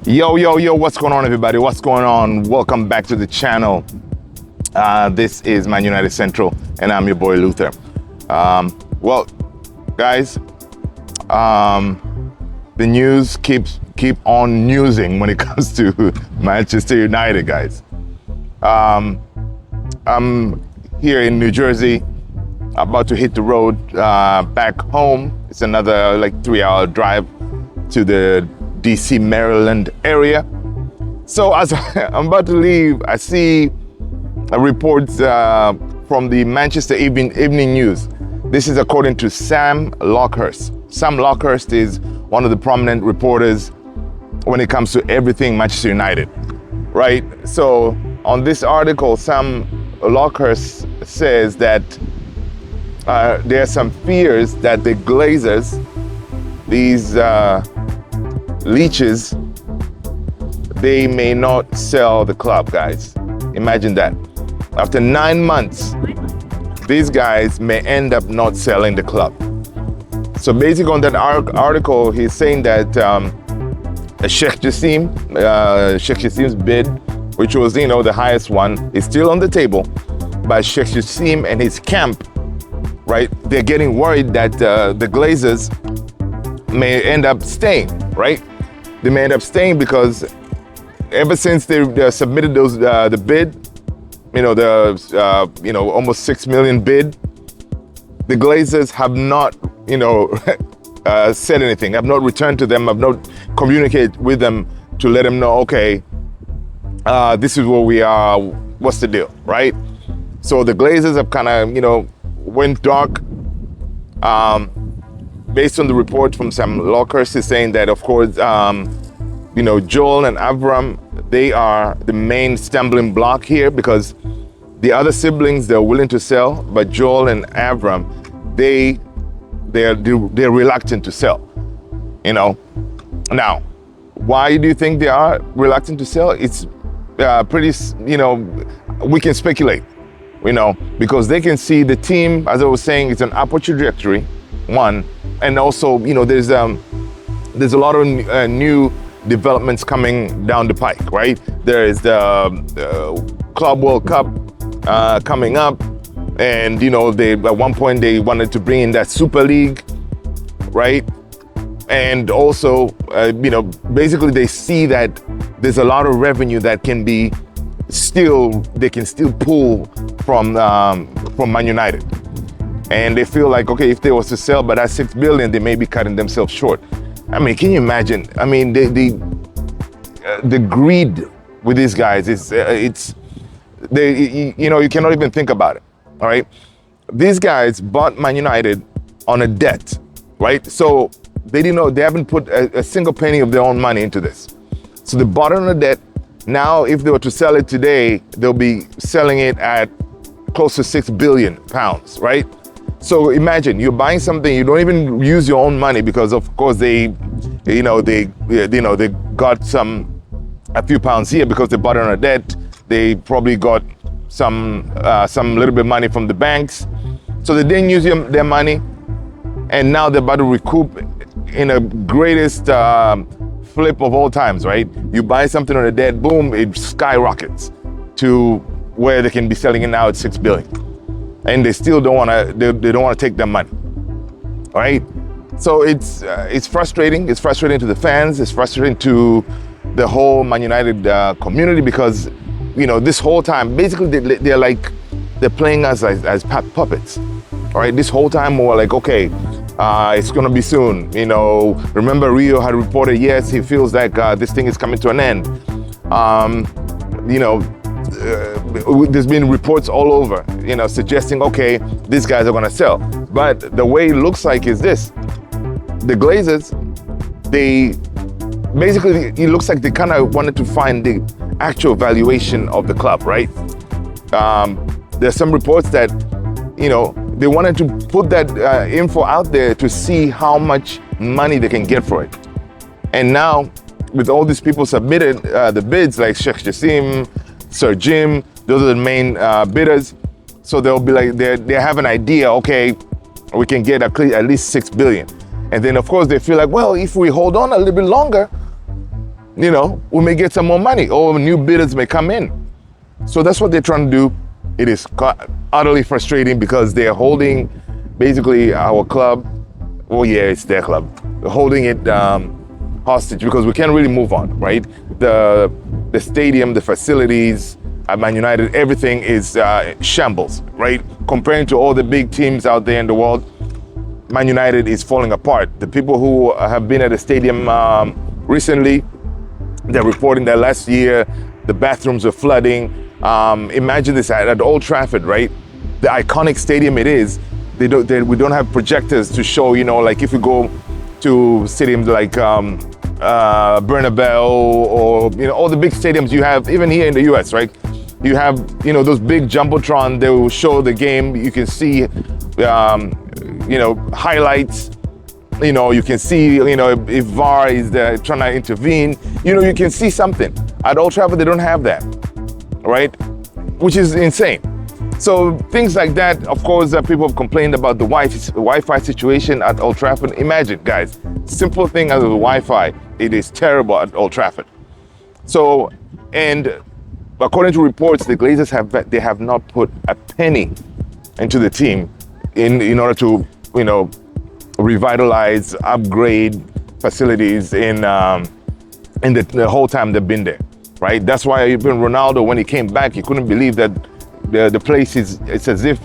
Yo, what's going on, everybody? What's going on? Welcome back to the channel. This is ManUnited Central, and I'm your boy Luther. Well, guys, the news keep on newsing when it comes to Manchester United, guys. I'm here in New Jersey, about to hit the road back home. It's another like 3-hour drive to the DC, Maryland area. So as I'm about to leave, I see a report from the Manchester Evening News. This is according to Sam Luckhurst. Sam Luckhurst is one of the prominent reporters when it comes to everything Manchester United, right? So on this article, Sam Luckhurst says that there are some fears that the Glazers, these leeches, they may not sell the club, guys. Imagine that. After 9 months, these guys may end up not selling the club. So basically on that article, he's saying that Sheikh Jassim's bid, which was, the highest one, is still on the table. But Sheikh Jassim and his camp, right, they're getting worried that the Glazers may end up staying, right? They may end up staying because ever since they submitted those the bid, almost 6 million bid, the Glazers have not, said anything. Have not returned to them. Have not communicated with them to let them know, okay, this is where we are. What's the deal, right? So the Glazers have kind of, went dark. Based on the report from Sam Luckhurst, is saying that, of course, Joel and Avram, they are the main stumbling block here because the other siblings, they're willing to sell, but Joel and Avram, they're reluctant to sell. Now, why do you think they are reluctant to sell? It's pretty, we can speculate, because they can see the team, as I was saying, it's an upward trajectory, one, and also, there's a lot of new developments coming down the pike, right? There is the Club World Cup coming up, and they at one point they wanted to bring in that Super League, right? And also, basically they see that there's a lot of revenue that they can still pull from ManUnited. And they feel like, okay, if they was to sell by that 6 billion, they may be cutting themselves short. I mean, can you imagine? I mean, the greed with these guys is you cannot even think about it. All right, these guys bought ManUnited on a debt, right? So they haven't put a single penny of their own money into this. So they bought it on a debt. Now, if they were to sell it today, they'll be selling it at close to £6 billion, right? So imagine you're buying something, you don't even use your own money because of course they got a few pounds here because they bought it on a debt. They probably got some little bit of money from the banks. So they didn't use their money, and now they're about to recoup in a greatest flip of all times, right? You buy something on a debt, boom, it skyrockets to where they can be selling it now at 6 billion. And they still don't want to. They don't want to take their money. All right. So it's frustrating. It's frustrating to the fans. It's frustrating to the whole ManUnited community because, this whole time, basically they're playing us as puppets. All right. This whole time we're like, okay, it's gonna be soon. Remember Rio had reported, yes, he feels like this thing is coming to an end. There's been reports all over, suggesting, okay, these guys are going to sell. But the way it looks like is this. The Glazers, it looks like they kind of wanted to find the actual valuation of the club, right? There's some reports that, they wanted to put that info out there to see how much money they can get for it. And now, with all these people submitted the bids, like Sheikh Jassim, Sir Jim, those are the main bidders. So they'll be like, they have an idea, okay, we can get at least 6 billion. And then of course they feel like, well, if we hold on a little bit longer, you know, we may get some more money or new bidders may come in. So that's what they're trying to do. It is utterly frustrating because they're holding basically our club. Oh yeah, it's their club. They're holding it hostage because we can't really move on, right? The stadium, the facilities at ManUnited, everything is shambles, right? Comparing to all the big teams out there in the world, ManUnited is falling apart. The people who have been at the stadium recently, they're reporting that last year the bathrooms were flooding. Imagine this at Old Trafford, right? The iconic stadium it is. We don't have projectors to show, you know, like if you go to stadiums like Bernabeu or, you know, all the big stadiums you have, even here in the US, right? You have, you know, those big Jumbotron, they will show the game. You can see, you know, highlights. You know, you can see, you know, if VAR is there trying to intervene, you know, you can see something. At Old Trafford, they don't have that, right? Which is insane. So things like that, of course, people have complained about the Wi-Fi situation at Old Trafford. Imagine, guys, simple thing as the Wi-Fi, it is terrible at Old Trafford. So, and according to reports, the Glazers have not put a penny into the team in order to, you know, revitalize, upgrade facilities in the whole time they've been there, right? That's why even Ronaldo, when he came back, he couldn't believe that the place it's as if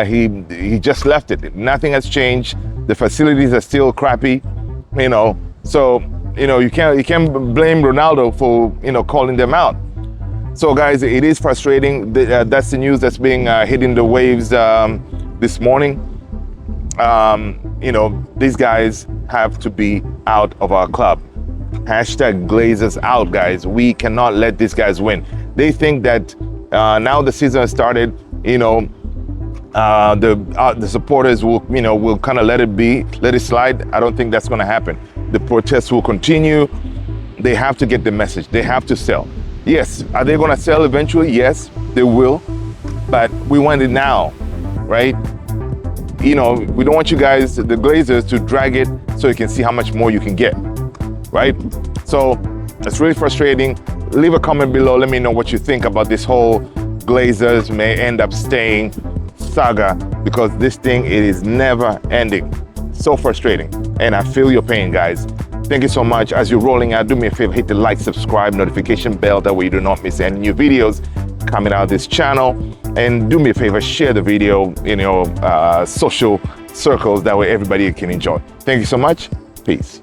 he just left it. Nothing has changed. The facilities are still crappy, you know. So, you know, you can't blame Ronaldo for, you know, calling them out. So guys, it is frustrating. That's the news that's being hitting the waves this morning. You know, these guys have to be out of our club. Hashtag Glazers out, guys. We cannot let these guys win. They think that now the season has started, you know, the supporters will, you know, will kind of let it slide. I don't think that's going to happen. The protests will continue. They have to get the message. They have to sell. Yes, are they going to sell eventually? Yes, they will. But we want it now, right? You know, we don't want you guys, the Glazers, to drag it so you can see how much more you can get, right? So it's really frustrating. Leave a comment below. Let me know what you think about this whole Glazers may end up staying saga, because this thing, it is never ending. So frustrating. And I feel your pain, guys. Thank you so much. As you're rolling out, do me a favor, hit the like, subscribe, notification bell. That way you do not miss any new videos coming out of this channel. And do me a favor, share the video in your social circles. That way everybody can enjoy. Thank you so much. Peace.